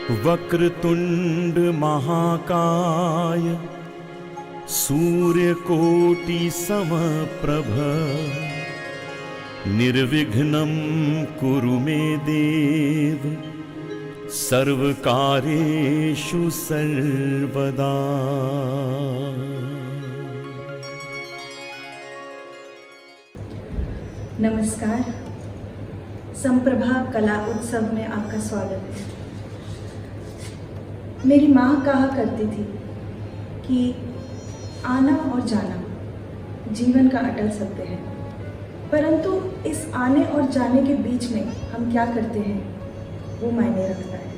वक्रतुंड महाकाय सूर्यकोटि समप्रभ निर्विघ्नं कुरु मे देव सर्वकार्येषु सर्वदा। नमस्कार। संप्रभा कला उत्सव में आपका स्वागत है। मेरी माँ कहा करती थी कि आना और जाना जीवन का अटल सत्य है, परंतु इस आने और जाने के बीच में हम क्या करते हैं वो मायने रखता है।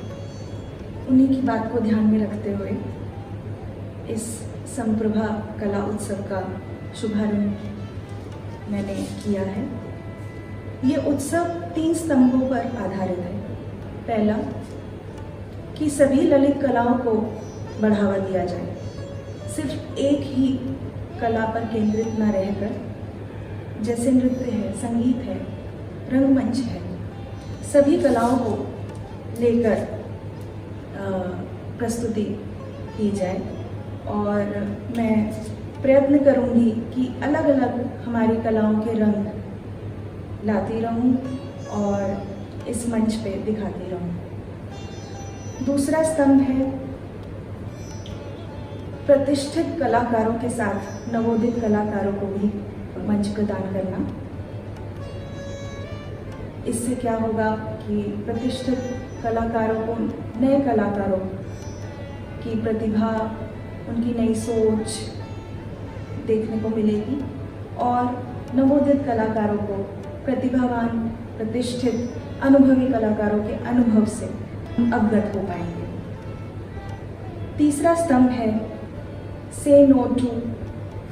उन्हीं की बात को ध्यान में रखते हुए इस संप्रभा कला उत्सव का शुभारंभ मैंने किया है। ये उत्सव 3 स्तंभों पर आधारित है। पहला, कि सभी ललित कलाओं को बढ़ावा दिया जाए, सिर्फ एक ही कला पर केंद्रित न रहकर, जैसे नृत्य है, संगीत है, रंगमंच है, सभी कलाओं को लेकर प्रस्तुति की जाए। और मैं प्रयत्न करूंगी कि अलग अलग हमारी कलाओं के रंग लाती रहूं और इस मंच पे दिखाती रहूं। दूसरा स्तंभ है प्रतिष्ठित कलाकारों के साथ नवोदित कलाकारों को भी मंच प्रदान करना। इससे क्या होगा कि प्रतिष्ठित कलाकारों को, नए कलाकारों की प्रतिभा, उनकी नई सोच देखने को मिलेगी और नवोदित कलाकारों को प्रतिभावान, प्रतिष्ठित, अनुभवी कलाकारों के अनुभव से अवगत हो पाएंगे। तीसरा स्तंभ है से नो टू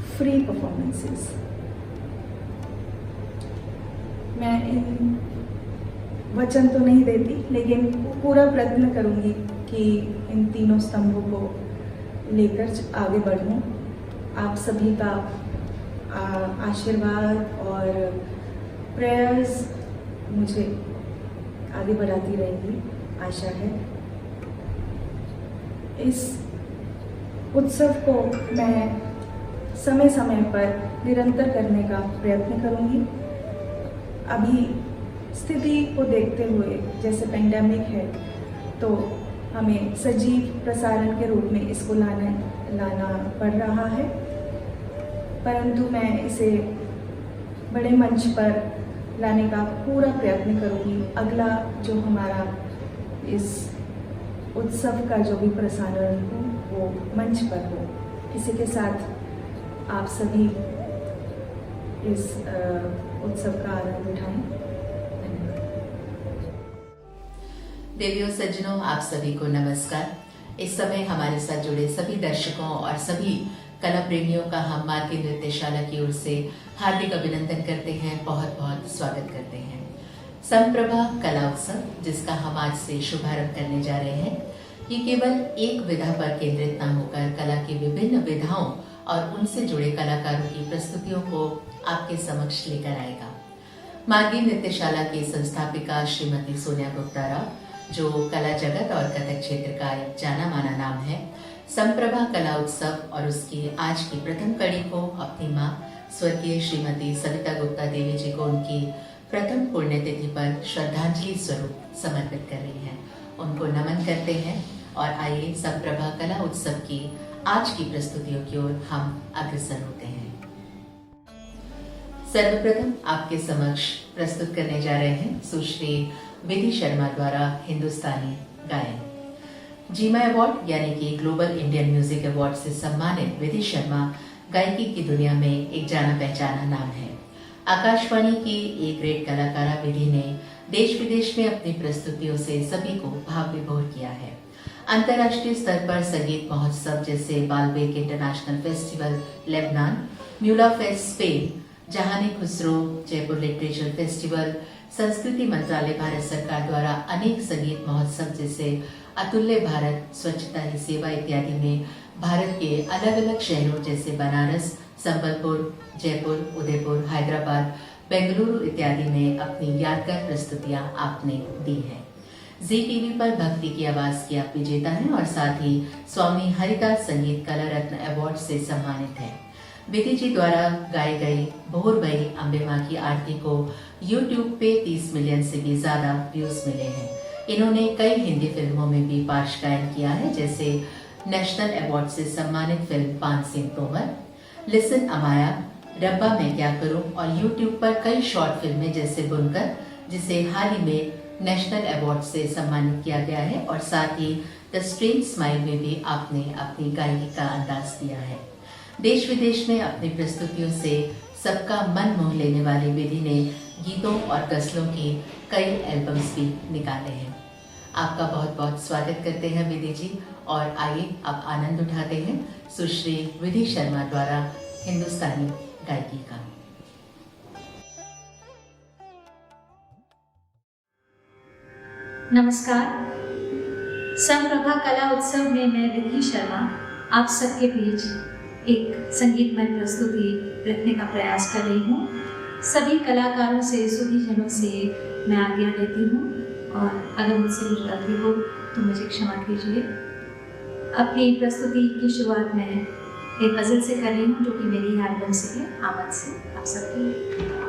फ्री परफॉर्मेंसेस। मैं इन वचन तो नहीं देती, लेकिन पूरा प्रयत्न करूंगी कि इन तीनों स्तंभों को लेकर आगे बढ़ूं। आप सभी का आशीर्वाद और प्रेयर्स मुझे आगे बढ़ाती रहेगी, आशा है। इस उत्सव को मैं समय समय पर निरंतर करने का प्रयत्न करूंगी। अभी स्थिति को देखते हुए, जैसे पेंडेमिक है, तो हमें सजीव प्रसारण के रूप में इसको लाना पड़ रहा है, परंतु मैं इसे बड़े मंच पर लाने का पूरा प्रयत्न करूंगी। अगला जो हमारा इस उत्सव का जो भी प्रसारण हो वो मंच पर हो। इसी के साथ आप सभी इस उत्सव का आनंद उठाएं। धन्यवाद। देवियों सज्जनों, आप सभी को नमस्कार। इस समय हमारे साथ जुड़े सभी दर्शकों और सभी कला प्रेमियों का हम मार्गी नृत्यशाला की ओर से हार्दिक अभिनंदन करते हैं, बहुत बहुत स्वागत करते हैं। संप्रभा कला उत्सव, जिसका हम आज से शुभारंभ करने जा रहे हैं, ये केवल एक विधा पर केंद्रित न होकर कला की विभिन्न विधाओं और उनसे जुड़े कलाकारों की प्रस्तुतियों को आपके समक्ष लेकर आएगा। मार्गी नृत्यशाला की संस्थापिका श्रीमती सोनिया गुप्ता राव, जो कला जगत और कथक क्षेत्र का एक जाना माना नाम है, संप्रभा कला उत्सव और उसकी आज की प्रथम कड़ी को अपनी माँ स्वर्गीय श्रीमती सविता गुप्ता देवी जी को उनकी प्रथम पुण्यतिथि पर श्रद्धांजलि स्वरूप समर्पित कर रही हैं। उनको नमन करते हैं और आइए संप्रभा कला उत्सव की आज की प्रस्तुतियों की ओर हम अग्रसर होते हैं। सर्वप्रथम आपके समक्ष प्रस्तुत करने जा रहे हैं सुश्री विधि शर्मा द्वारा हिंदुस्तानी गायन। जीमा अवार्ड यानी कि ग्लोबल इंडियन म्यूजिक अवार्ड से सम्मानित विधि शर्मा गायकी की दुनिया में एक जाना पहचाना नाम है। आकाशवाणी की एक ग्रेट कलाकारा विधि ने देश विदेश में अपनी प्रस्तुतियों से सभी को भाव विभोर किया है। अंतर्राष्ट्रीय स्तर पर संगीत महोत्सव जैसे बालबेक इंटरनेशनल फेस्टिवल लेबनान, म्यूला fest Spain, Jahani Khusro Jaipur literature festival, संस्कृति मंत्रालय भारत सरकार द्वारा अनेक संगीत महोत्सव जैसे अतुल्य भारत, स्वच्छता ही सेवा इत्यादि में भारत के अलग अलग शहरों जैसे बनारस, संबलपुर, जयपुर, उदयपुर, हैदराबाद, बेंगलुरु इत्यादि में अपनी यादगार प्रस्तुतियां आपने दी हैं। जी टीवी पर भक्ति की आवाज की आप विजेता हैं और साथ ही स्वामी हरिदास संगीत कला रत्न अवार्ड से सम्मानित हैं। विधि जी द्वारा गाए गए भोर भई अम्बे मां की आरती को YouTube पे 30 मिलियन से भी ज्यादा व्यूज मिले हैं। इन्होंने कई हिंदी फिल्मों में भी पार्श्व गायन किया है, जैसे नेशनल अवार्ड से सम्मानित फिल्म पान सिंह तोमर, लिसन अमाया, रब्बा मैं क्या करूं और YouTube पर कई शॉर्ट फिल्में जैसे बुनकर, जिसे हाल ही में नेशनल अवार्ड से सम्मानित किया गया है, और साथ ही द स्ट्रेंज स्माइल में भी आपने अपनी गायकी का अंदाज दिया है। देश विदेश में अपनी प्रस्तुतियों से सबका मन मोह लेने वाली विधि ने गीतों और गजलों की कई एल्बम्स भी निकाले हैं। आपका बहुत बहुत स्वागत करते हैं विधि जी, और आइए अब आनंद उठाते हैं सुश्री विधि शर्मा द्वारा हिंदुस्तानी गायकी का। नमस्कार। संप्रभा कला उत्सव में मैं विधि शर्मा आप सबके बीच एक संगीतमय प्रस्तुति रखने का प्रयास कर रही हूँ। सभी कलाकारों से, सुधीजनों से मैं आज्ञा लेती हूँ, और अगर मुझसे कुछ गलती हो तो मुझे क्षमा कीजिए। अपनी प्रस्तुति की शुरुआत में एक गज़ल से कर रही हूँ, जो कि मेरी एल्बम से है, आमद से आप सबके।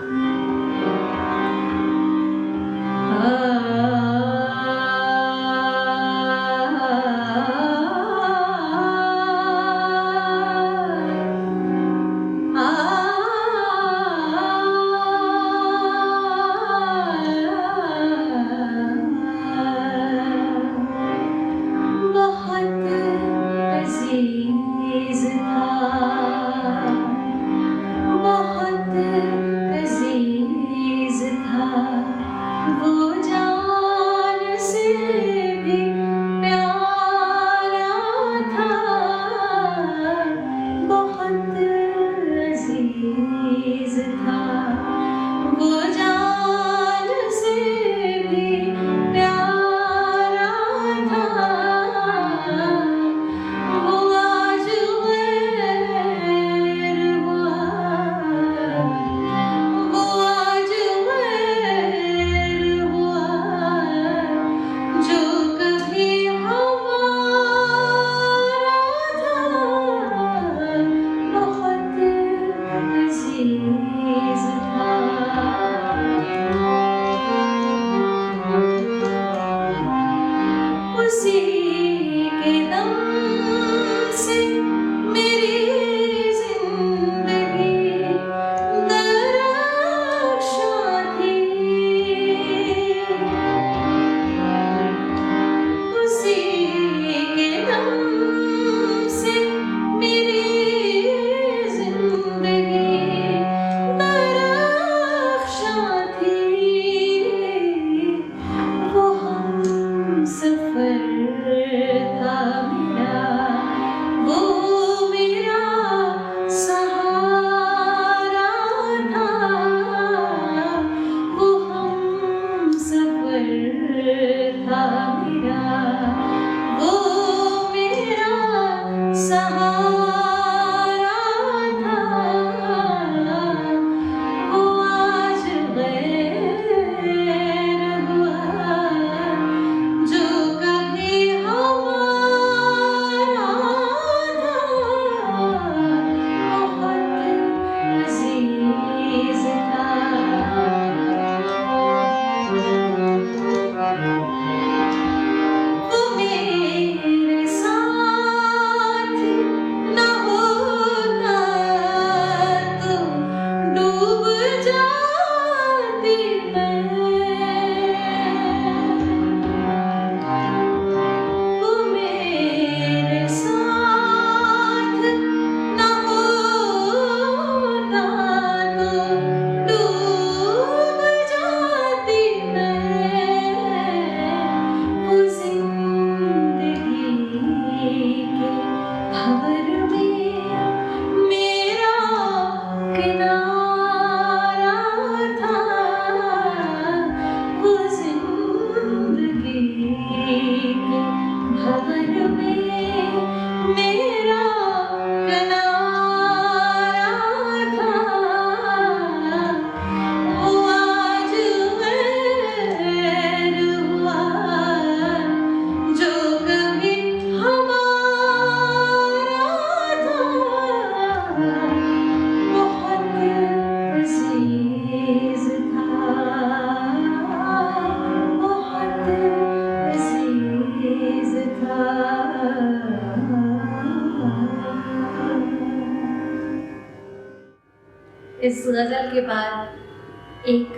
इस गज़ल के बाद एक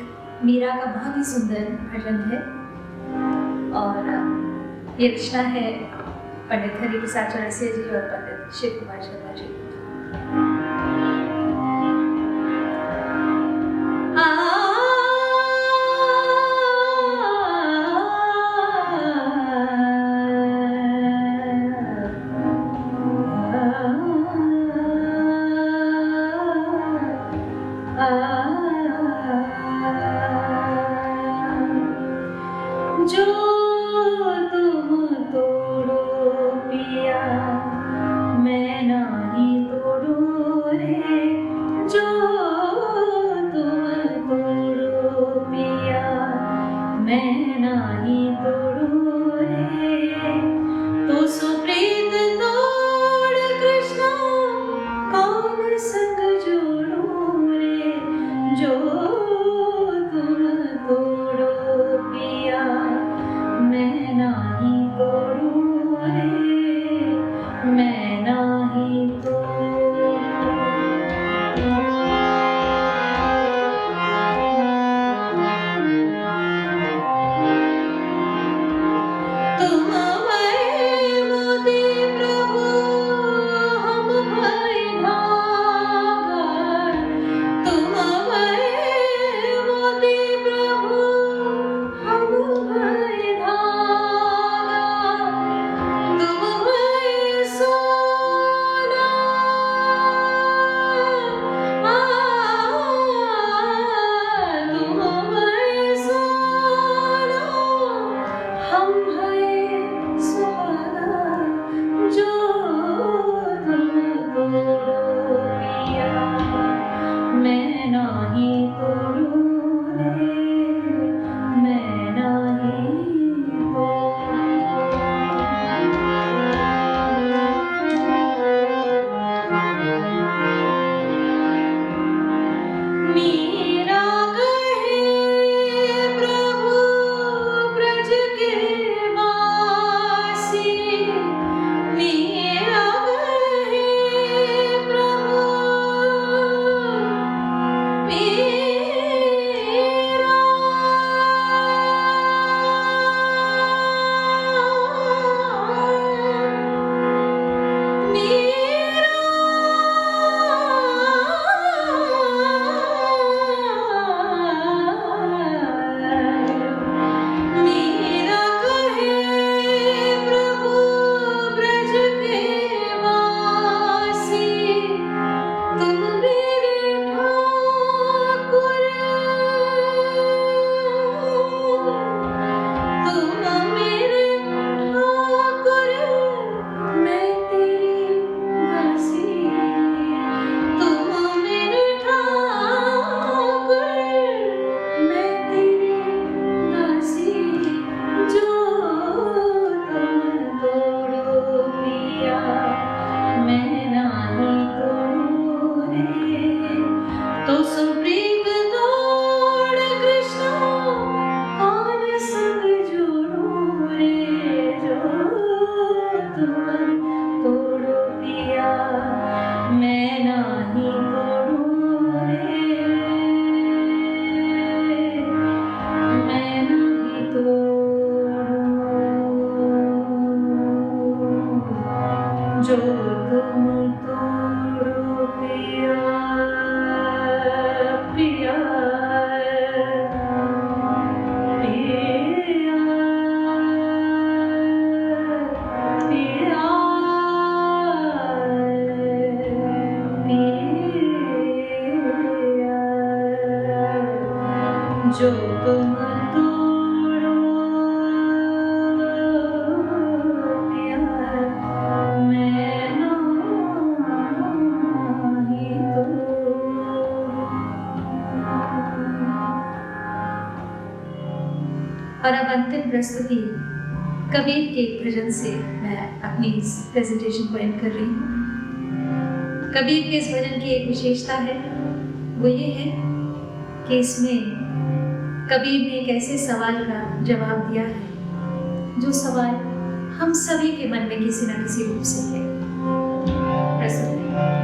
मीरा का बहुत ही सुंदर भजन है और ये रिश्ता है पंडित हरि प्रसाद चौरसिया जी और पंडित शिव कुमार शर्मा जी। जो तुम तोड़ो पिया मैं नहीं तोड़ू रे, जो तुम तोड़ो पिया मैं नहीं तोड़ू रे, तो सुप्रीत तोड़ कृष्णा कौन संग जोड़ू रे, जो तुम तोड़ो पिया मैं नहीं तोड़ू रे, मैं नहीं तोड़ू। तुम भय मोदी प्रभु हम भय भागा, तुम भय मोदी प्रभु हम भय धागा, तुम भय सोना तुम भय सोना हम भय सोना, जो तुम तोड़ो पिया मैं नहीं तोड़ू रे, मैं नहीं तोड़ू। मीरा कहे प्रभु ब्रज के वासी, मीरा कहे प्रभु मीरा कहे प्रभु ब्रज के वासी, तुम मेरे ठाकुर, तुम मेरे ठाकुर मैं तेरी दासी, तुम मेरे ठाकुर मैं तेरी दासी, जो तुम तोड़ो पिया मैं नहीं तोड़ू रे, तो सुप्रीत तोड़ कृष्णा कौन संग जोड़ू रे, जो तुम तोड़ो पिया मैं नहीं तोड़ू रे, मैं नहीं तोड़ू, जो तुम तोड़ो पिया पिया पिया पिया पिया, जो तुम तोड़ो पिया मैं नहीं तोड़ू। और अब अंतिम प्रस्तुति कबीर के एक भजन से मैं अपनी इस प्रेजेंटेशन को एंड कर रही हूँ। कबीर के इस भजन की एक विशेषता है, वो ये है कि इसमें कबीर ने एक ऐसे सवाल का जवाब दिया है जो सवाल हम सभी के मन में किसी न किसी रूप से है। प्रस्तुत है।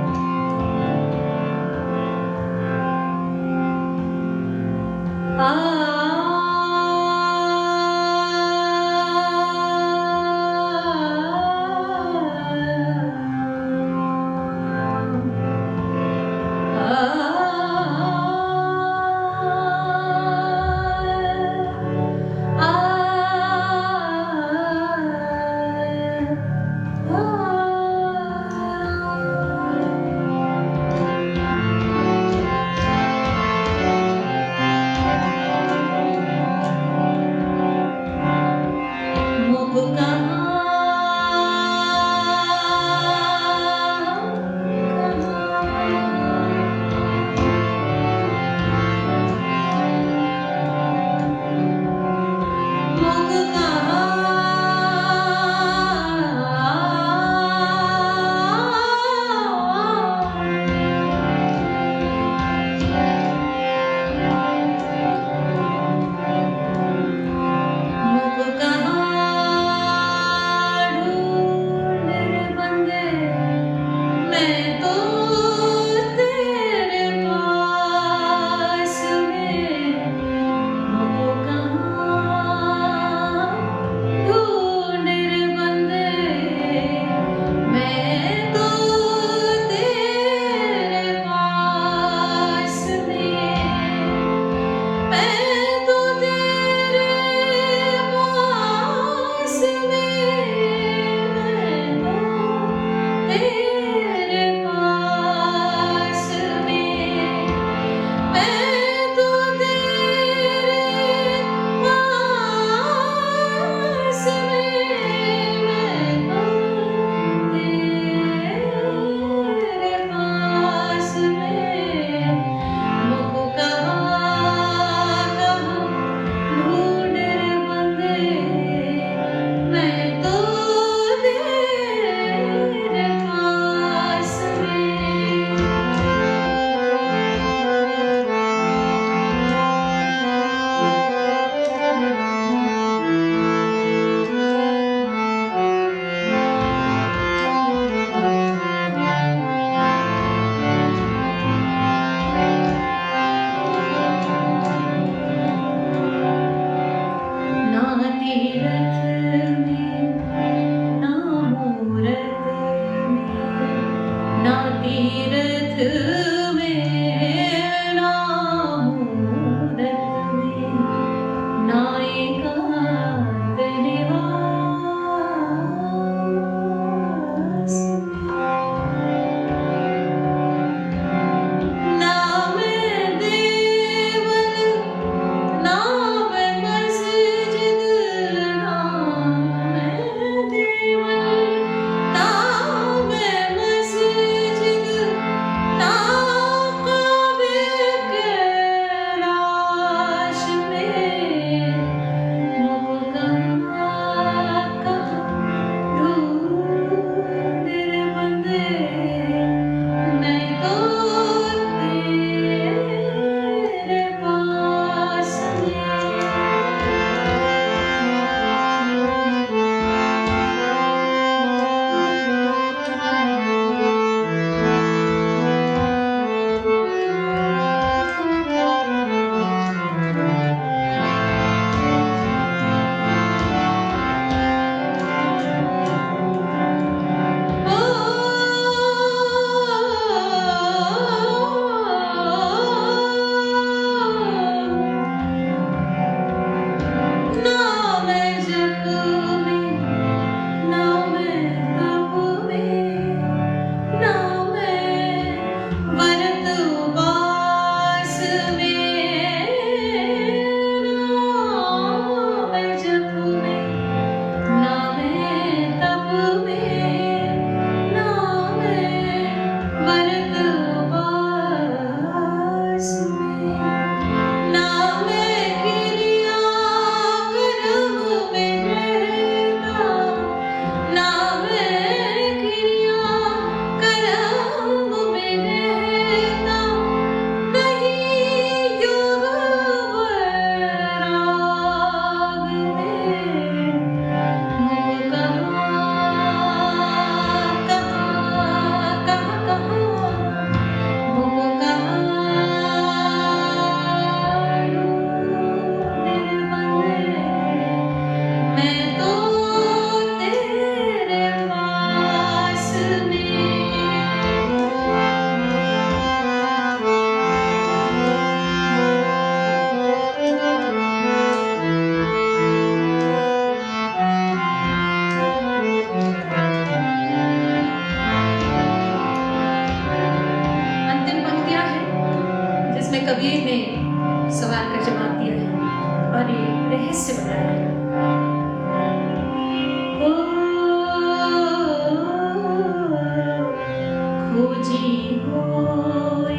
खोजी होए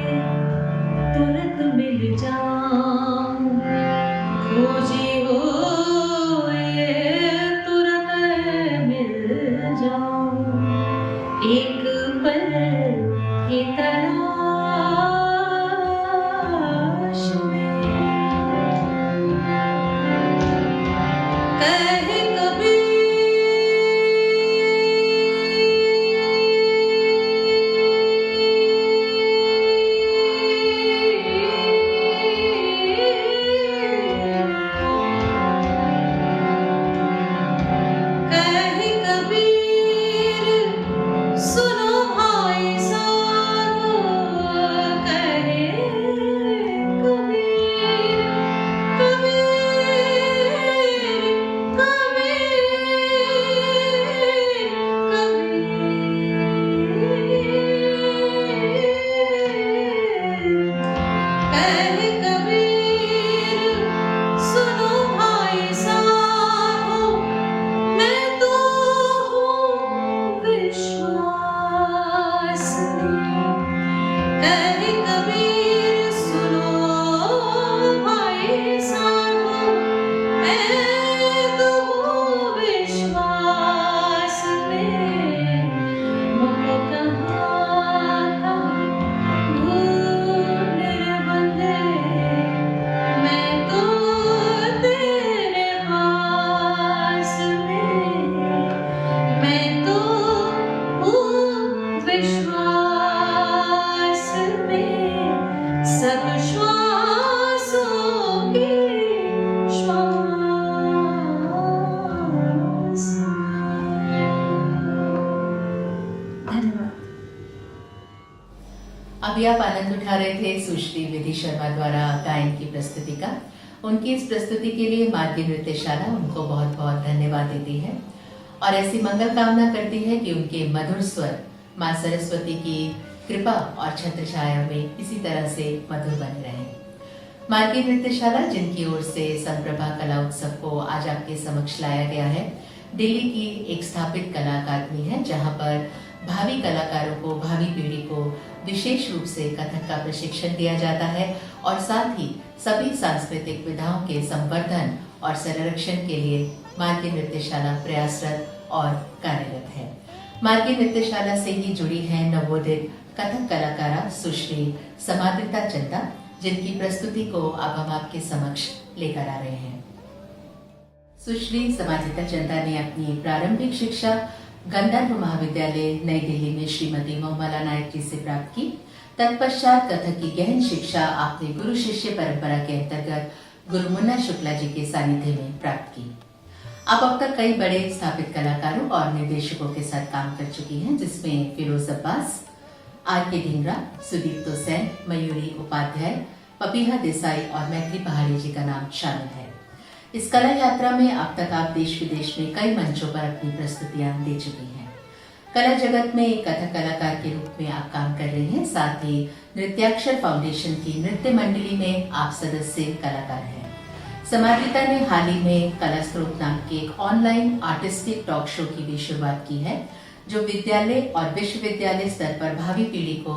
तुरंत मिल जाऊं, खोजी होए तुरंत मिल जाऊं, एक पल की तलाश में। कहे सुनो भाई साधो, कहे कबीर, कबीर, कहे कबीर, सुनो भाई साधो, मैं तो हूँ विश्वास में। कहे कबीर, सुनो भाई साधो, मैं तो हूँ विश्वास में। मुझको कहाँ ढूंढे बंदे, मैं तो तेरे पास में। मैं तो हूँ विश्वास में, सब श्वासों की श्वास में। धन्यवाद। अभी आप आनंद उठा रहे थे सुश्री विधि शर्मा द्वारा गायन की प्रस्तुति का। उनकी इस प्रस्तुति के लिए मार्गी नृत्यशाला उनको बहुत बहुत धन्यवाद देती है और ऐसी मंगल कामना करती है कि उनके मधुर स्वर माँ सरस्वती की कृपा और छत्र छाया में इसी तरह से मधुर बने रहे। मार्गी नृत्यशाला जिनकी ओर से संप्रभा कला उत्सव को आज आपके समक्ष लाया गया है, दिल्ली की एक स्थापित कला अकादमी है जहाँ पर भावी कलाकारों को, भावी पीढ़ी को विशेष रूप से कथक का प्रशिक्षण दिया जाता है और साथ ही सभी सांस्कृतिक विधाओं के संवर्धन और संरक्षण के लिए मार्गी नृत्यशाला प्रयासरत और कार्यरत है। मार्गी नृत्यशाला से ही जुड़ी है नवोदित कथक कलाकारा सुश्री समाद्रिता चंदा, जिनकी प्रस्तुति को अब हम आपके समक्ष लेकर आ रहे हैं। सुश्री समाद्रिता चंदा ने अपनी प्रारंभिक शिक्षा गंधर्व महाविद्यालय नई दिल्ली में श्रीमती मोहम्मला नायक जी से प्राप्त की। तत्पश्चात कथक की गहन शिक्षा आपने गुरु शिष्य परंपरा के अंतर्गत गुरु मुन्ना शुक्ला जी के सानिध्य में प्राप्त की। आप अब तक कई बड़े स्थापित कलाकारों और निर्देशकों के साथ काम कर चुकी हैं, जिसमें फिरोज अब्बास, आर.के. ढींगरा, सुदीप्तो सेन, मयूरी उपाध्याय, पपीहा देसाई और मैत्री पहाड़ी जी का नाम शामिल है। इस कला यात्रा में अब तक आप देश विदेश में कई मंचों पर अपनी प्रस्तुतियां दे चुकी हैं। कला जगत में एक कथक कलाकार के रूप में आप काम कर रही हैं, साथ ही नृत्याक्षर फाउंडेशन की नृत्य मंडली में आप सदस्य कलाकार हैं। समाद्रिता ने हाल ही में कला स्रोत नाम के एक ऑनलाइन आर्टिस्टिक टॉक शो की भी शुरुआत की है, जो विद्यालय और विश्वविद्यालय स्तर पर भावी पीढ़ी को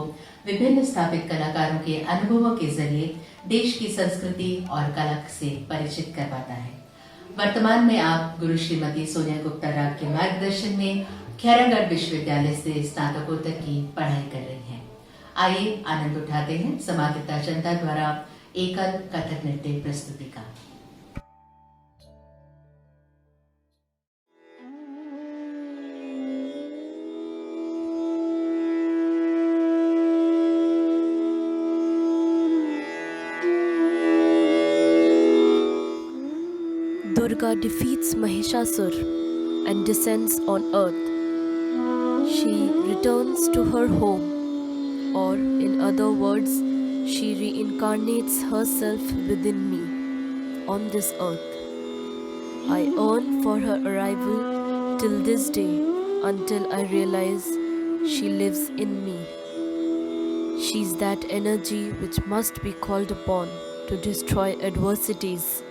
विभिन्न स्थापित कलाकारों के अनुभवों के जरिए देश की संस्कृति और कला से परिचित करवाता है। वर्तमान में आप गुरु श्रीमती सोनिया गुप्ता राग के मार्गदर्शन में खैरागढ़ विश्वविद्यालय से स्नातकोत्तर की पढ़ाई कर रही हैं। आइए आनंद उठाते हैं समाद्रिता चंदा द्वारा एकल कथक नृत्य प्रस्तुति का। Durga defeats Mahishasur and descends on earth. She returns to her home, or in other words, she reincarnates herself within me on this earth. I yearn for her arrival till this day until I realize she lives in me. She's that energy which must be called upon to destroy adversities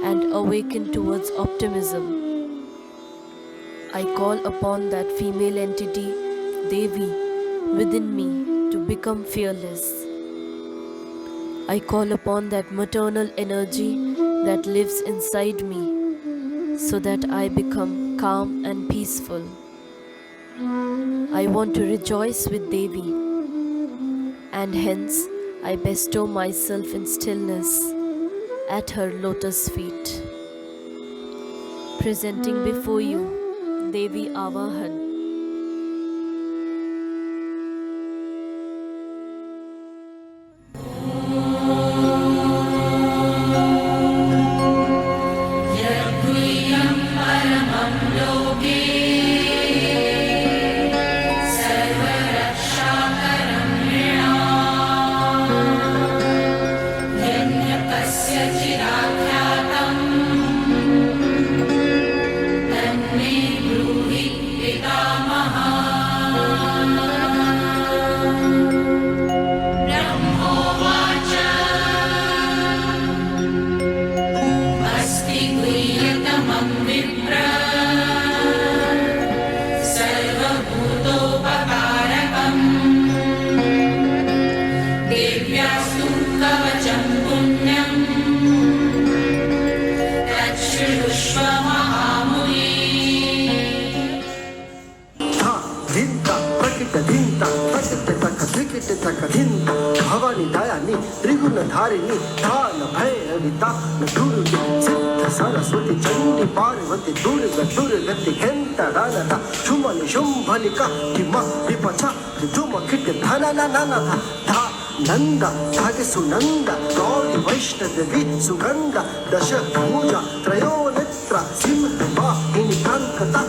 and awaken towards optimism. I call upon that female entity, Devi, within me to become fearless. I call upon that maternal energy that lives inside me so that I become calm and peaceful. I want to rejoice with Devi, and hence I bestow myself in stillness at her lotus feet. Presenting before you Devi Avahan. Bhavani दयानी त्रिगुण धारिणी दान भैरविता दुर्गे सिद्ध सरस्वती चंडी पार्वती दुर्गति खेंता दानता शुमनि शुंभनिका किमा विपचा धुम kit धना नाना धा नंदा धागे सुनंदा गौरी वैष्णदेवी सुगंधा दश पूजा त्रयो नेत्र सिंह वाहिनी कांकता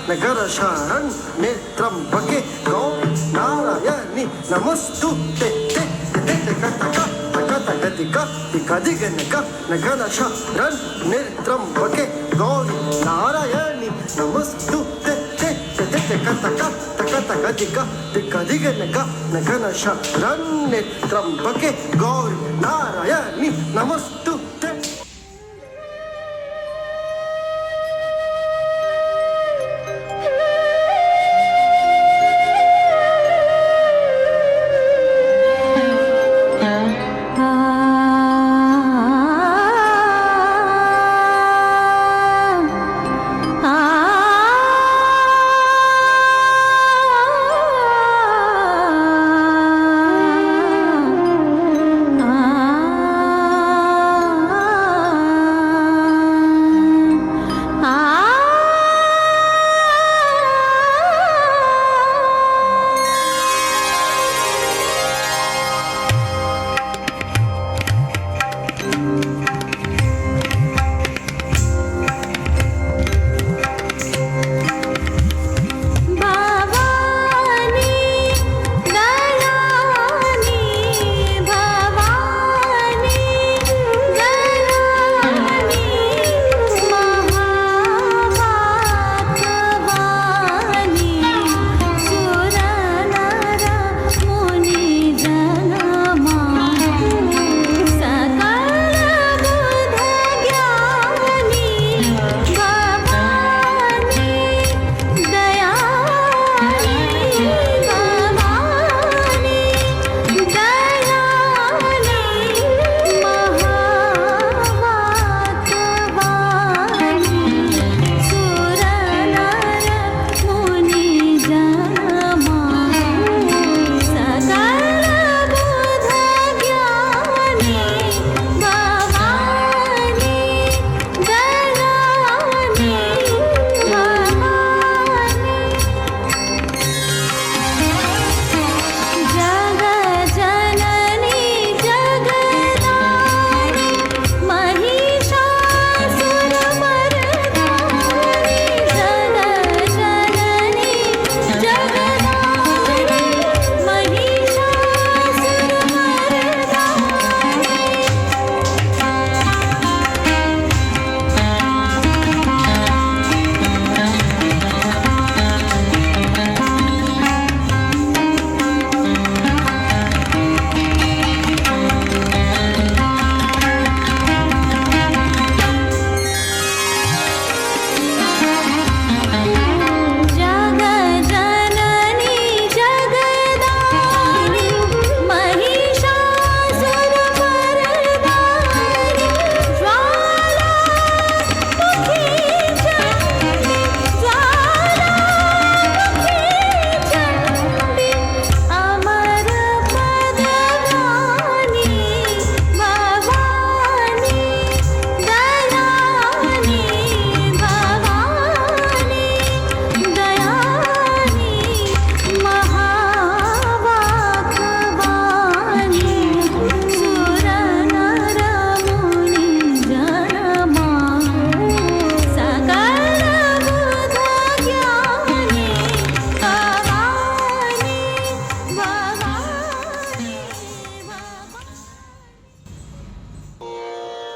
नगर शरण नेत्रंबके गौरी नारायणी नमस्तुते नगर शरण नेत्रंबके गौरी नारायणी नमस्तुते नगर शरण नेत्रंबके गौरी नारायणी नमस्तुते।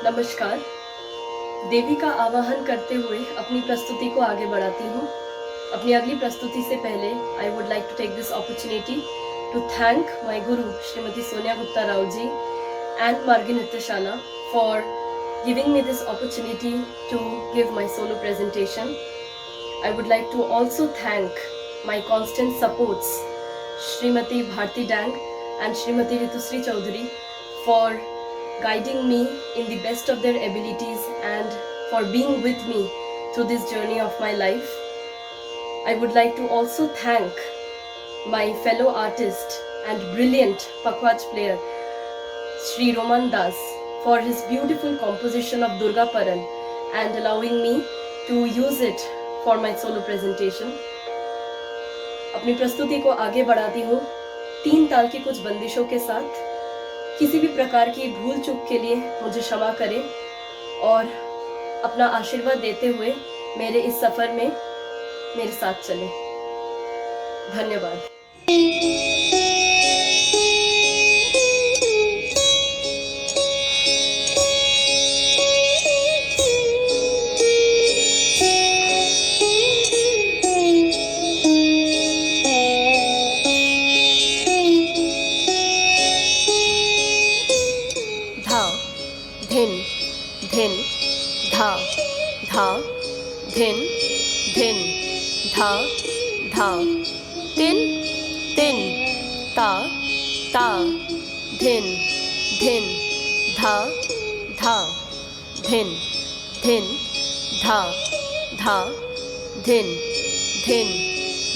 नमस्कार। देवी का आवाहन करते हुए अपनी प्रस्तुति को आगे बढ़ाती हूँ। अपनी अगली प्रस्तुति से पहले I would like to take this opportunity to thank my guru Shrimati Sonia Gupta Rao ji and Margi Nrityashala for giving me this opportunity to give my solo presentation. I would like to also thank my constant supports Srimati Bharti Dang and Srimati Ritusri Chaudhary for guiding me in the best of their abilities and for being with me through this journey of my life. I would like to also thank my fellow artist and brilliant Pakwaj player Sri Roman Das for his beautiful composition of Durga Paran and allowing me to use it for my solo presentation. अपनी प्रस्तुति को आगे बढ़ाती हूँ 3 ताल की कुछ बंदिशों के साथ. किसी भी प्रकार की भूल चूक के लिए मुझे क्षमा करें और अपना आशीर्वाद देते हुए मेरे इस सफ़र में मेरे साथ चलें. धन्यवाद. धिन धा धा धिन धिन धा धा तिन तिन ता ता धिन धिन धा धा धिन धिन धा धा धिन धिन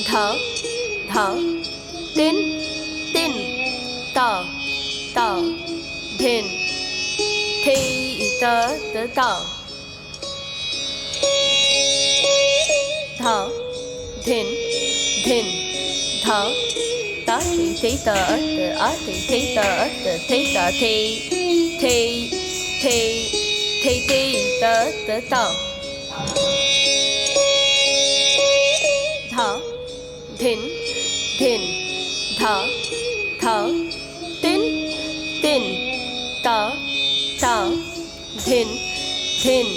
धा धा तिन तिन ता ता धिन थे ता ता धा धिन धिन धा ता थे ता आ थे ता थे ता थे थे थे थे थे ता ता धा धिन धिन धा धा तिन तिन ता ता धिन धिन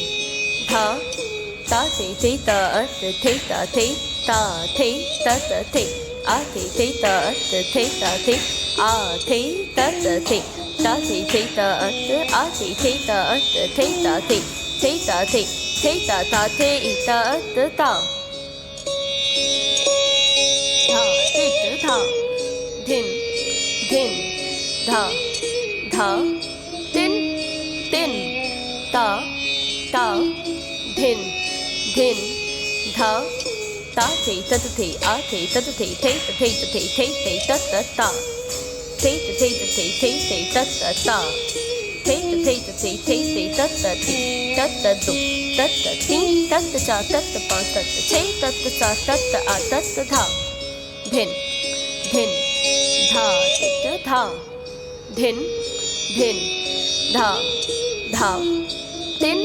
धा ता थे ता थे ता थे ता थे ता थे आ थे ता थे ता थे आ थे ता थे ता थे ता आ थे ता थे ता थे ता थे ता ता थे ता ता धा धिन धा धिन धिन धा धा तिन तिन ता ता धिन धिन धा ता थे तत थे आ थे तत थे थे तत ता थे थे तत ता थे तत तत दो तत तीन तत चार तत पाँच तत छः तत सात तत आठ तत धा धिन धिन धा तित धा धिन धिन धा धा तिन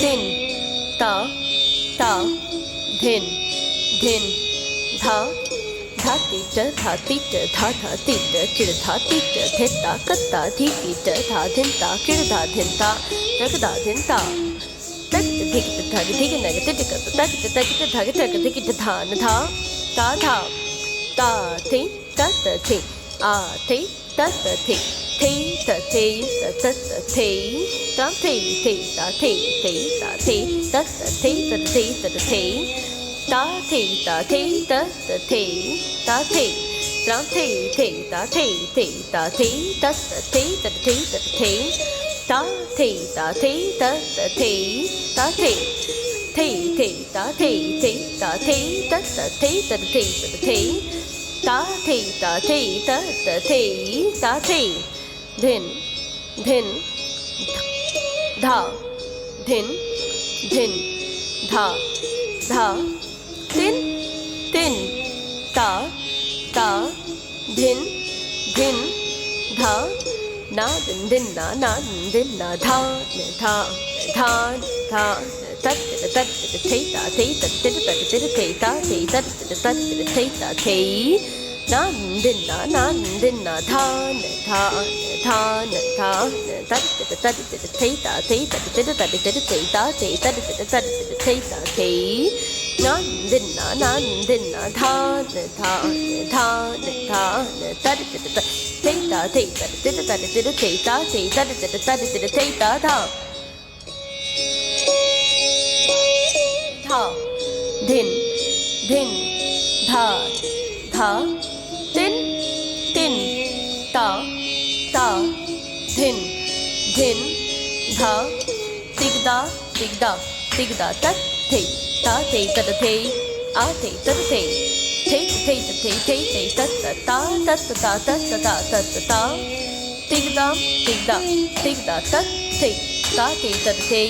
तिन ता ता धिन धिन धा धा तीट धा तीट धा धा तीट किड़ धा तीट धिता कत्ता धी कीट धा धिनता किड़ धा धिनता तक धा धिनता तक धिक धग धिक नग तिट तक धग तक धिक धान धा ता थे तत थे आ थे तत थे थे थे तत थे ता थे ता थे ता थे तत थे तत थे तत थे ता थे तत थे ता थे ता थे ता थे ता थे तत थे तत थे तत थे ता थे तत थे ता थे ता थे ता थे तत थे तत थे तत थे ता थे तत थे ता थे धिन धिन धा धिन धिन धा धा तिन तिन ता ता धिन धिन धा ना दिन दिन ना दिन ना धा धा धा धा तत तत थे ता थे तत तत थे ता थे तत तत थे ता थे nan din na than than than than tat tat te ta te ta te ta te te ta te ta te ta te nan din na than than than than tat te ta te ta te ta te ta tha tha din tha tha tin ta din tha tigda tat te ta te ta te a te ta te ta ta tigda tat te ta te ta te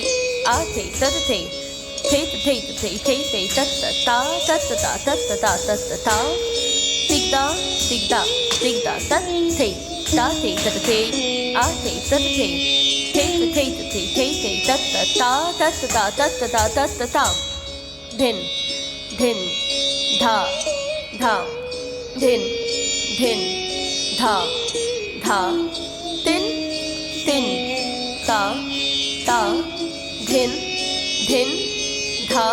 a te ta te ta tigda tat te ta te ta te a te ta te din tha din tha tin ta din tha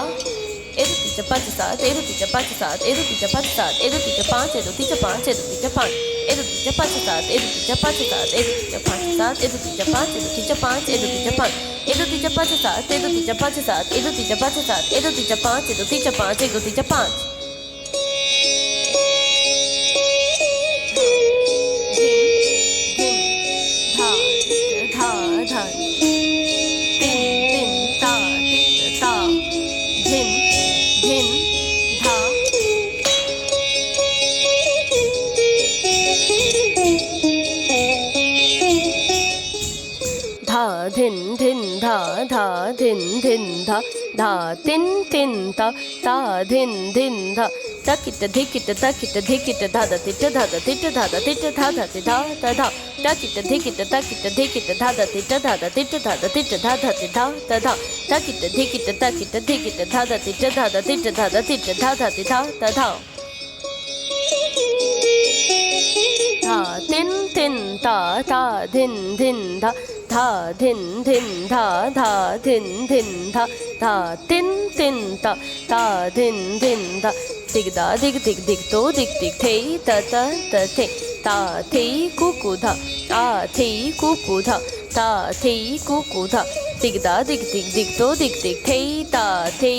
eruti chapat sat eruti chapat sat eruti chapat sat eruti chapat eruti chapat eruti chapat eruti chapat sat eruti chapat sat eruti chapat sat eruti chapat eruti chapat eruti chapat eruti chapat sat eruti chapat sat eruti chapat sat eruti chapat eruti chapat eruti chapat din tha din tha da tin ta ta din tha takita dikita da da tit da tit da tit da tit da takita dikita da da tit da tit da tit da tit da takita dikita da da tit da tit da tit da ta tin ta ta din tha tha din tha din tha tha tin ta ta din tha dig to dig te ta te ta te ku tha a te ku tha ta te ku tha dig to dig te ta te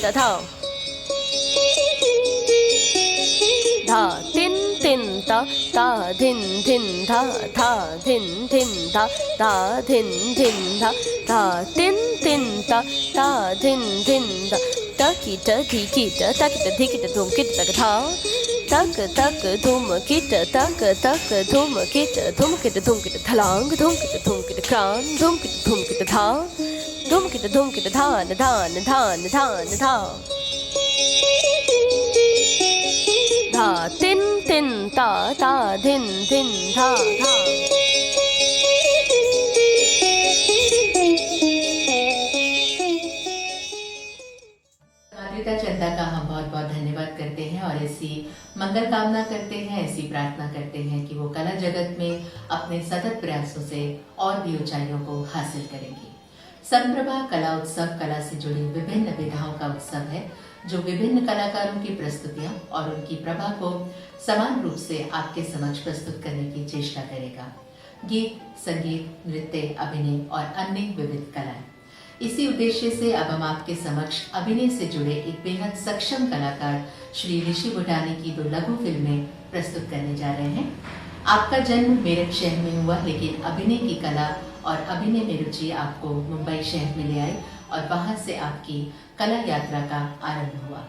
ta tha tha tin ta ta din tha tha din tha ta din tha tha tin ta ta din tha takita dikita takita dikita thum kita tha tak thum kita thum kita thalang thum kita kran thum kita tha thum kita tha tha tin ta ta din tha माधुरिता चंदा का हम बहुत बहुत धन्यवाद करते हैं और ऐसी मंगल कामना करते हैं, ऐसी प्रार्थना करते हैं कि वो कला जगत में अपने सतत प्रयासों से और भी ऊंचाइयों को हासिल करेंगी। संप्रभा कला उत्सव कला से जुड़ी विभिन्न विधाओं का उत्सव है जो विभिन्न कलाकारों की प्रस्तुतियां और उनकी प्रभा को समान रूप से आपके समक्ष प्रस्तुत करने की चेष्टा करेगा। गीत, संगीत, नृत्य, अभिनय और अन्य विविध कलाएं। इसी उद्देश्य से अब हम आपके समक्ष अभिनय से जुड़े एक बेहद सक्षम कलाकार श्री ऋषि बुटानी की 2 लघु फिल्में प्रस्तुत करने जा रहे हैं। आपका जन्म मेरठ शहर में हुआ, लेकिन अभिनय की कला और अभिनय में रुचि आपको मुंबई शहर में ले आई और वहां से आपकी कला यात्रा का आरंभ हुआ।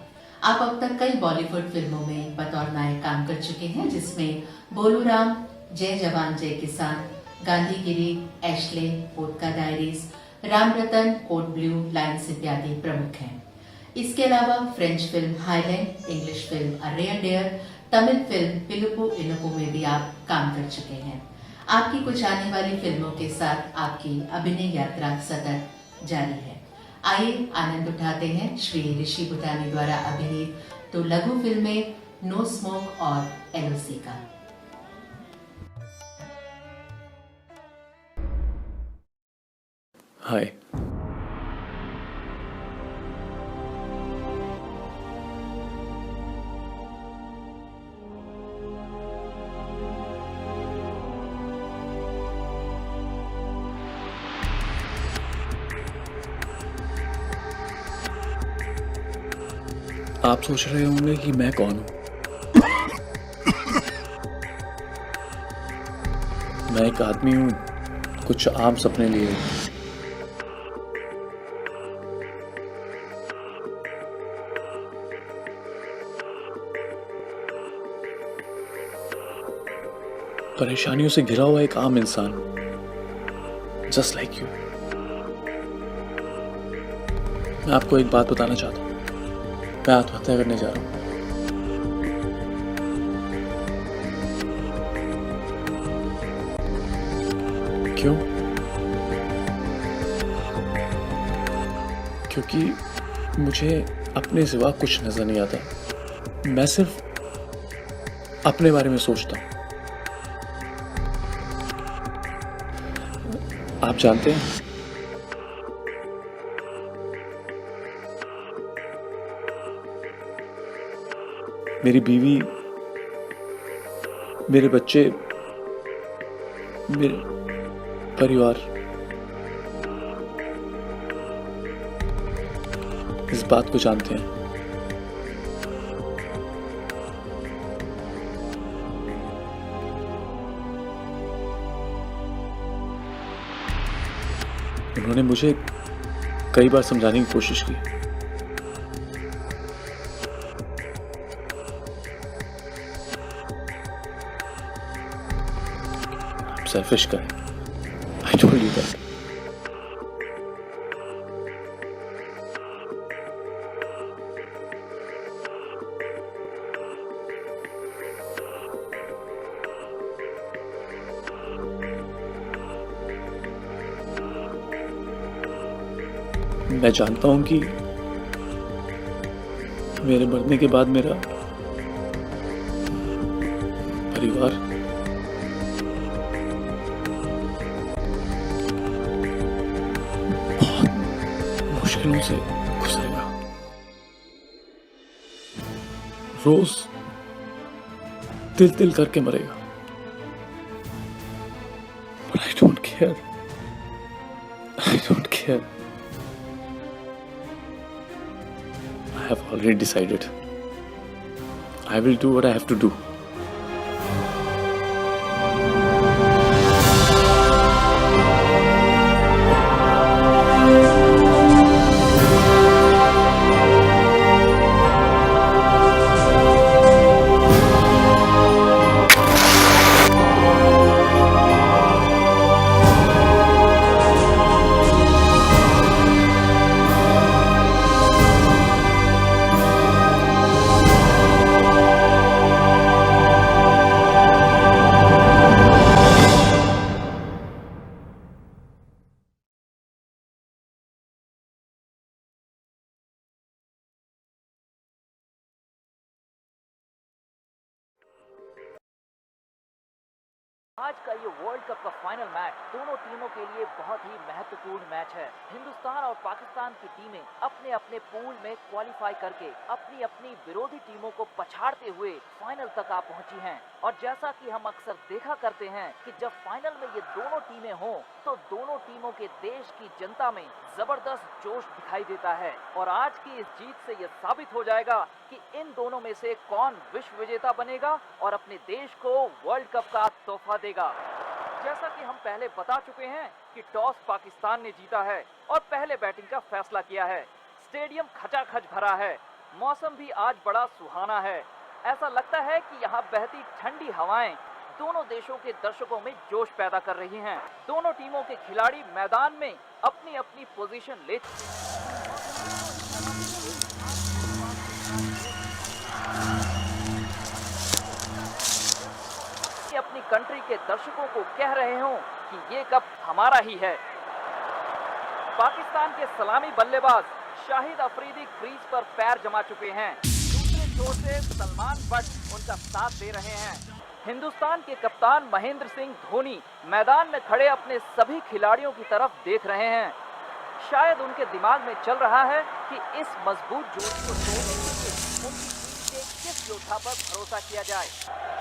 आप अब तक कई बॉलीवुड फिल्मों में बतौर नायक काम कर चुके हैं, जिसमें बोलू राम, जय Jawan Jai Kisan, Gandhigiri, Ashley, Potka diaries, Ram Ratan, code blue, lines इत्यादि प्रमुख हैं। इसके अलावा French film Highland, English film a rare dare, Tamil film Pilupu Inupu में भी आप काम कर चुके हैं। आपकी कुछ आने वाली फिल्मों के साथ आपकी अभिनय यात्रा सतत जारी है। आइए आनंद उठाते हैं श्री ऋषि बुटानी द्वारा अभिनीत तो लघु फिल्में नो स्मोक और एलओसी का। हाय, आप सोच रहे होंगे कि मैं कौन हूं। मैं एक आदमी हूं कुछ आम सपने लिए। परेशानियों से घिरा हुआ एक आम इंसान, जस्ट लाइक यू। मैं आपको एक बात बताना चाहता हूं, मैं आत्महत्या करने जा रहा हूं। क्यों? क्योंकि मुझे अपने सिवा कुछ नजर नहीं आता। मैं सिर्फ अपने बारे में सोचता हूं। आप जानते हैं, मेरी बीवी, मेरे बच्चे, मेरे परिवार इस बात को जानते हैं। उन्होंने मुझे कई बार समझाने की कोशिश की, selfish guy. I told you that. मैं जानता हूं कि मेरे मरने के बाद मेरा परिवार मुश्किलों से गुजरेगा। रोज तिल तिल करके मरेगा। But I don't care. I don't care. I have already decided. I will do what I have to do. आज का ये वर्ल्ड कप का फाइनल मैच दोनों टीमों के लिए बहुत ही महत्वपूर्ण मैच है। हिंदुस्तान और पाकिस्तान की टीमें अपने अपने पूल में क्वालिफाई करके अपनी अपनी विरोधी टीमों को पछाड़ते हुए फाइनल तक आ पहुंची हैं। और जैसा कि हम अक्सर देखा करते हैं कि जब फाइनल में ये दोनों टीमें हों तो दोनों टीमों के देश की जनता में जबरदस्त जोश दिखाई देता है। और आज की इस जीत से ये साबित हो जाएगा कि इन दोनों में से कौन विश्व विजेता बनेगा और अपने देश को वर्ल्ड कप का तोहफा देगा। जैसा कि हम पहले बता चुके हैं कि टॉस पाकिस्तान ने जीता है और पहले बैटिंग का फैसला किया है। स्टेडियम खचाखच भरा है, मौसम भी आज बड़ा सुहाना है। ऐसा लगता है कि यहाँ बहती ठंडी हवाएं दोनों देशों के दर्शकों में जोश पैदा कर रही हैं। दोनों टीमों के खिलाड़ी मैदान में अपनी अपनी पोजीशन ले अपनी कंट्री के दर्शकों को कह रहे हो कि ये कप हमारा ही है। पाकिस्तान के सलामी बल्लेबाज शाहिद अफरीदी क्रीज पर पैर जमा चुके हैं। दूसरे जोर से सलमान बट उनका साथ दे रहे हैं। हिंदुस्तान के कप्तान महेंद्र सिंह धोनी मैदान में खड़े अपने सभी खिलाड़ियों की तरफ देख रहे हैं। शायद उनके दिमाग में चल रहा है कि इस मजबूत जोड़ी को तोड़ने के लिए उनकी टीम के किस योद्धा पर भरोसा किया जाए।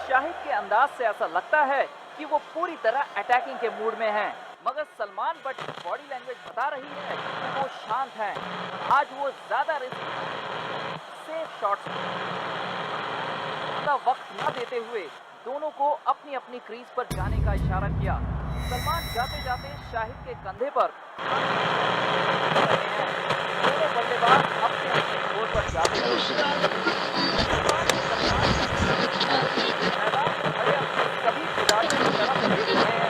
शाहिद के अंदाज से ऐसा लगता है कि वो पूरी तरह अटैकिंग के मूड में हैं, मगर सलमान बट की बॉडी लैंग्वेज बता रही है कि वो शांत हैं। आज वो ज्यादा रिस्क सेफ शॉट्स का वक्त न देते हुए दोनों को अपनी अपनी क्रीज पर जाने का इशारा किया। सलमान जाते जाते शाहिद के कंधे पर दोनों बल्लेबाज अपने अपने छोर पर जाते हैं। मैदान में खड़े अपने सभी खिलाड़ियों की तरफ देख रहे हैं।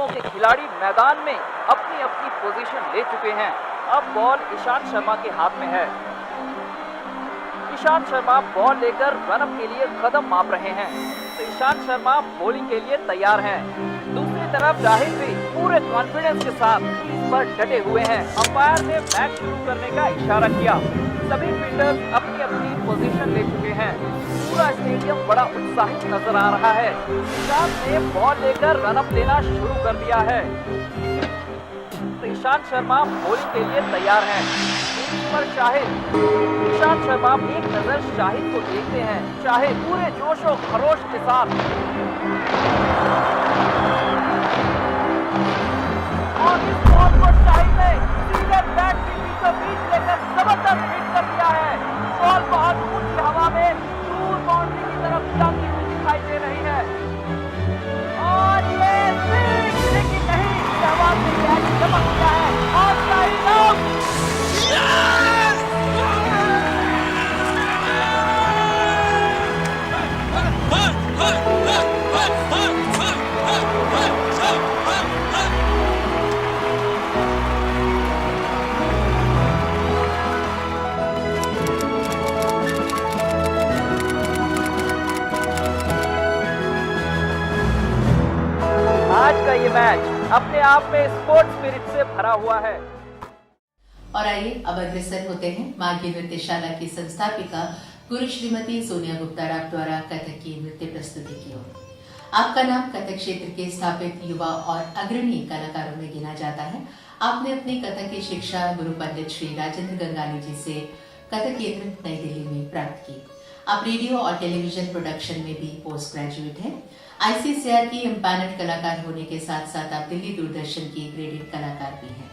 के खिलाड़ी मैदान में अपनी अपनी पोजीशन ले चुके हैं। अब बॉल ईशांत शर्मा के हाथ में है। ईशांत शर्मा बॉल लेकर रनअप के लिए कदम माप रहे हैं, तो ईशांत शर्मा बॉलिंग के लिए तैयार हैं। दूसरी तरफ जाहिद भी पूरे कॉन्फिडेंस के साथ क्रीज पर डटे हुए हैं। अंपायर ने मैच शुरू करने का इशारा किया। सभी फील्डर्स अपनी अपनी पोजीशन ले चुके हैं। पूरा स्टेडियम बड़ा उत्साहित नजर आ रहा है। ईशांत ने बॉल लेकर रनअप लेना शुरू कर दिया है। तो ईशांत शर्मा बॉलिंग के लिए तैयार हैं। पर शाहिद, ईशांत शर्मा एक नजर शाहिद को देखते हैं। शाहिद पूरे जोश और खरोश के साथ और इस बॉल को शाहिद ने सीधे बैट के बीचों बीच लेकर जबरदस्त हिट कर दिया है। बॉल बहुत ऊंची हवा में दूर बाउंड्री की तरफ जाती हुई दिखाई दे रही है और ये लेकिन नहीं, हवा से कैच चमक गया है और शाहिद आउट। आज का ये मैच अपने आप में स्पोर्ट्स स्पिरिट से भरा हुआ है। और आइए अब अग्रसर होते हैं माघी नृत्यशाला की संस्थापिका गुरु श्रीमती सोनिया गुप्ता राव द्वारा कथक की नृत्य प्रस्तुति की ओर। आपका नाम कथक क्षेत्र के स्थापित युवा और अग्रणी कलाकारों में गिना जाता है। आपने अपनी कथक की शिक्षा गुरु पंडित श्री राजेंद्र गंगानी जी से कथक केंद्र नई दिल्ली में प्राप्त की। आप रेडियो और टेलीविजन प्रोडक्शन में भी पोस्ट ग्रेजुएट हैं। ICCR की एम्पैनल्ड कलाकार होने के साथ साथ आप दिल्ली दूरदर्शन की ग्रेडेड कलाकार भी हैं।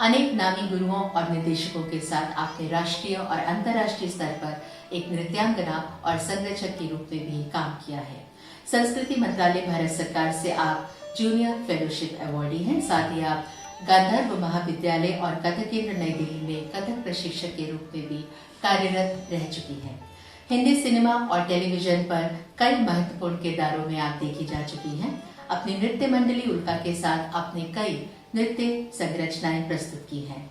अनेक नामी गुरुओं और निर्देशकों के साथ आपने राष्ट्रीय और अंतर्राष्ट्रीय स्तर पर एक नृत्यांगना और संरक्षक के रूप में भी काम किया है। संस्कृति मंत्रालय भारत सरकार से आप जूनियर फेलोशिप अवॉर्डी हैं। साथ ही आप गांधर्व महाविद्यालय और कथक केंद्र नई दिल्ली में कथक प्रशिक्षक के रूप में भी कार्यरत रह चुकी हैं। हिंदी सिनेमा और टेलीविजन पर कई महत्वपूर्ण किरदारों में आप देखी जा चुकी हैं। अपनी नृत्य मंडली उल्का के साथ आपने कई नृत्य संरचनाएं प्रस्तुत की हैं।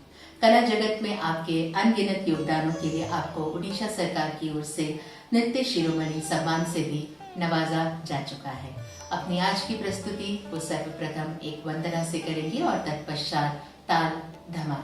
कला जगत में आपके अनगिनत योगदानों के लिए आपको उड़ीसा सरकार की ओर से नृत्य शिरोमणि सम्मान से भी नवाजा जा चुका है। अपनी आज की प्रस्तुति वो सर्वप्रथम एक वंदना से करेंगे और तत्पश्चात ताल धमाल।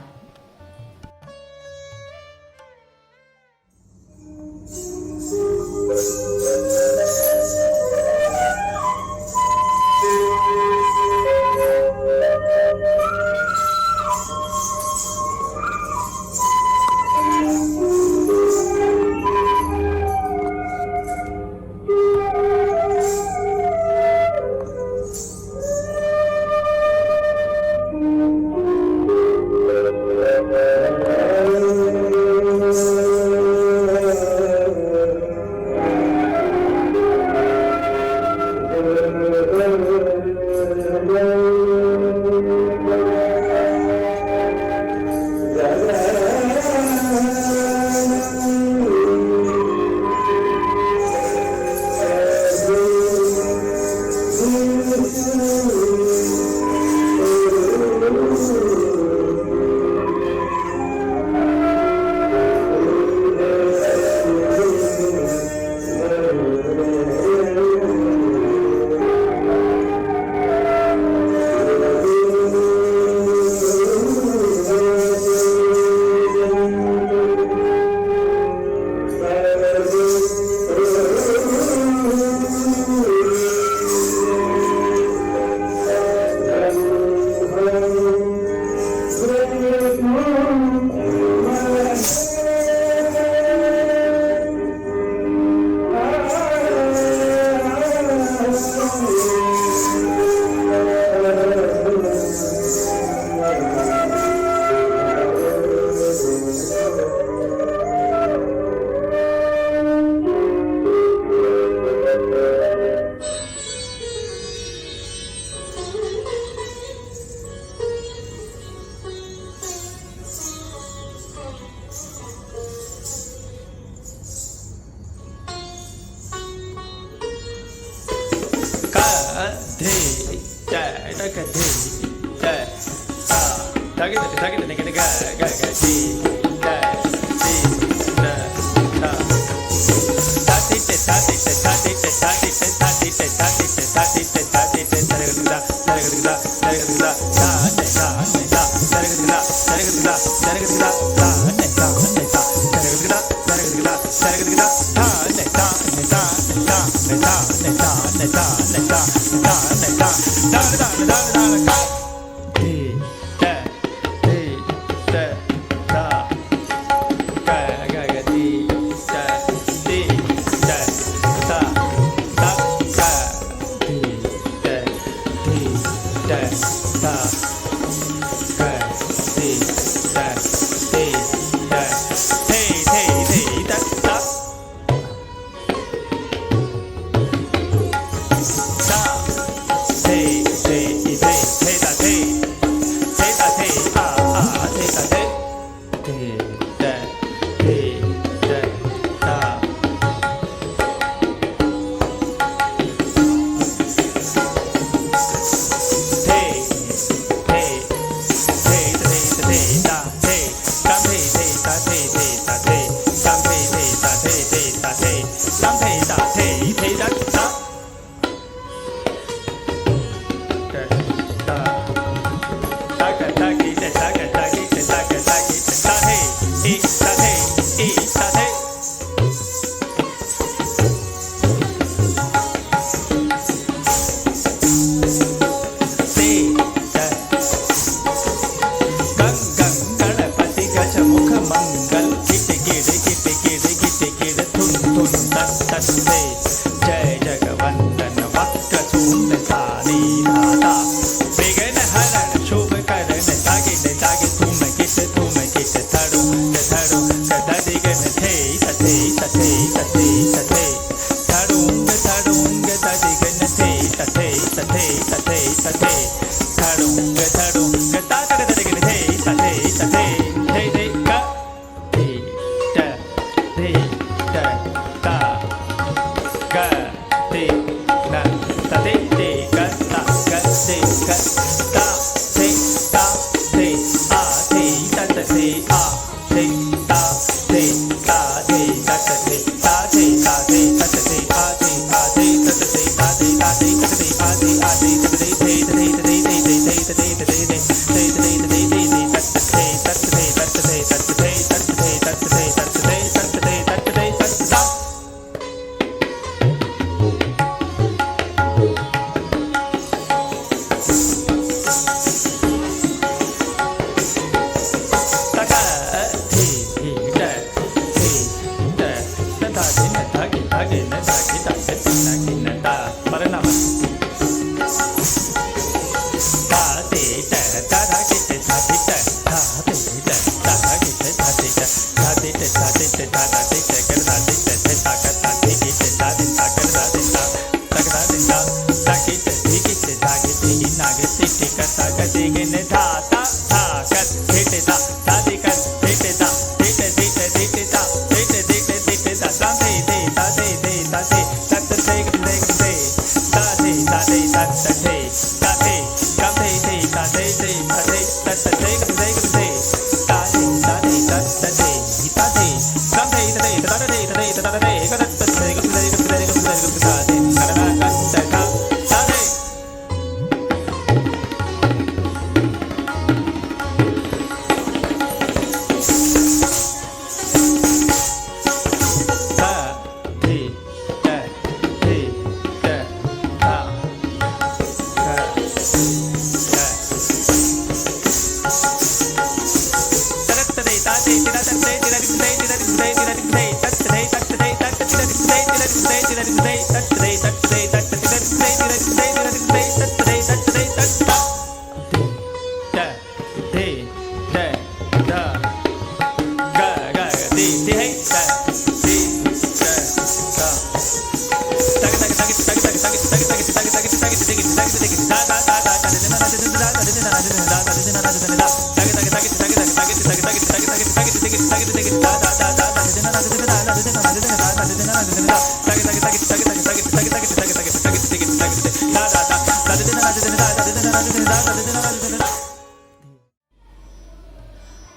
Da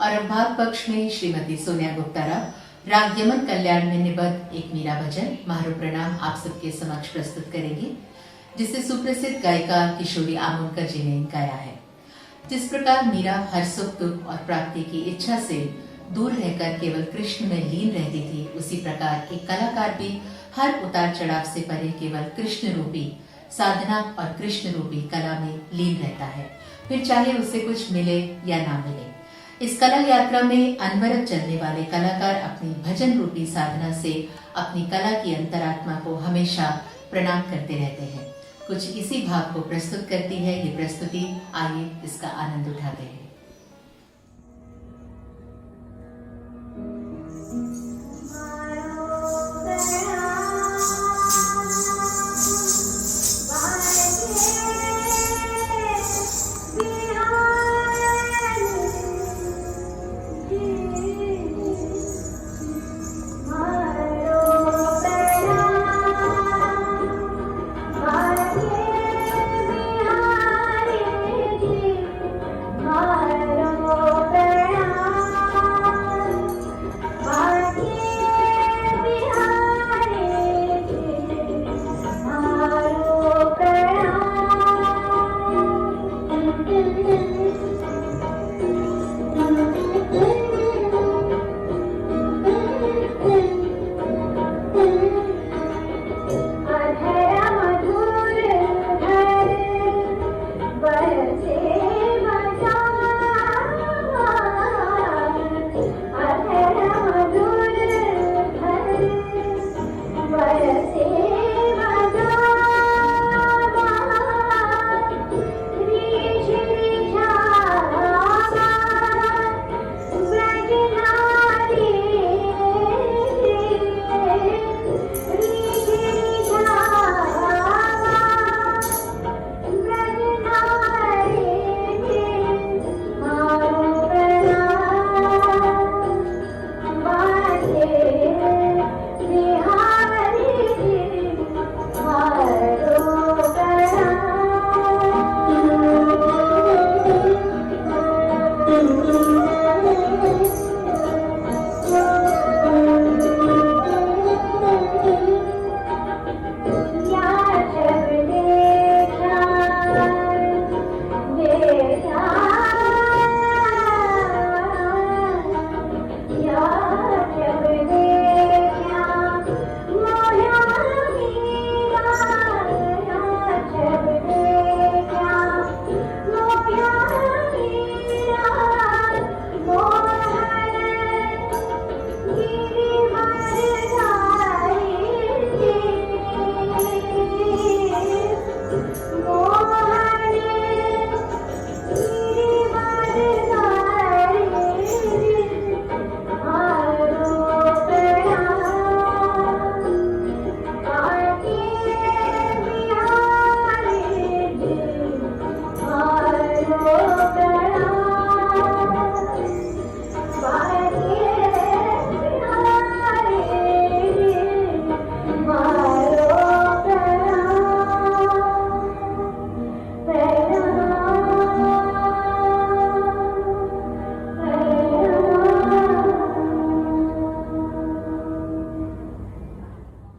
और अब भाग पक्ष में श्रीमती सोनिया गुप्ता राग यमन कल्याण में निबद्ध एक मीरा भजन मारू प्रणाम आप सबके समक्ष प्रस्तुत करेंगी, जिसे सुप्रसिद्ध गायिका किशोरी आमोणकर जी ने गाया है। जिस प्रकार मीरा हर सुख दुख और प्राप्ति की इच्छा से दूर रहकर केवल कृष्ण में लीन रहती थी, उसी प्रकार एक कलाकार भी हर उतार चढ़ाव से परे केवल कृष्ण रूपी साधना और कृष्ण रूपी कला में लीन रहता है, फिर चाहे उसे कुछ मिले या ना मिले। इस कला यात्रा में अनवरत चलने वाले कलाकार अपनी भजन रूपी साधना से अपनी कला की अंतरात्मा को हमेशा प्रणाम करते रहते हैं। कुछ इसी भाव को प्रस्तुत करती है ये प्रस्तुति, आइए इसका आनंद उठाते हैं।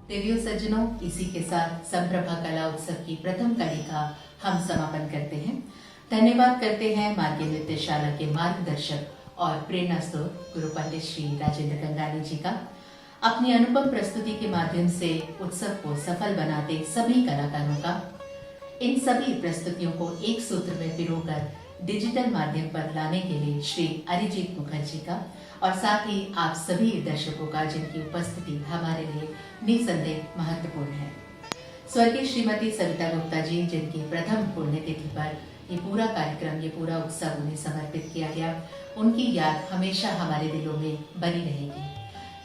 देवियों सज्जनों, इसी के साथ संप्रभा कला उत्सव की प्रथम कड़ी का हम समापन करते हैं। धन्यवाद करते हैं मार्गीय नृत्यशाला के मार्गदर्शक और प्रेरणा स्रोत गुरु पंडित श्री राजेंद्र गंगानी जी का। अपनी अनुपम प्रस्तुति के माध्यम से उत्सव को सफल बनाते सभी कलाकारों का, इन सभी प्रस्तुतियों को एक सूत्र में पिरोकर डिजिटल माध्यम पर लाने के लिए श्री अरिजीत मुखर्जी का, और साथ ही आप सभी दर्शकों का जिनकी उपस्थिति हमारे लिए निसंदेह महत्वपूर्ण है। स्वर्गीय श्रीमती सविता गुप्ता जी, जिनकी प्रथम पुण्यतिथि पर ये पूरा कार्यक्रम, ये पूरा उत्सव उन्हें समर्पित किया गया, उनकी याद हमेशा हमारे दिलों में बनी रहेगी।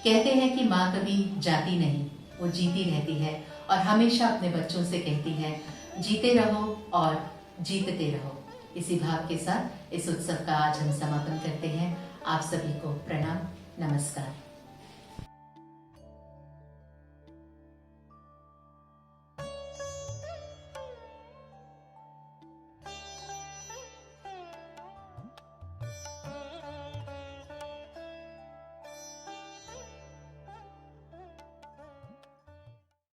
कहते हैं कि माँ कभी जाती नहीं, वो जीती रहती है और हमेशा अपने बच्चों से कहती है, जीते रहो और जीतते रहो। इसी भाव के साथ इस उत्सव का आज हम समापन करते हैं। आप सभी को प्रणाम, नमस्कार।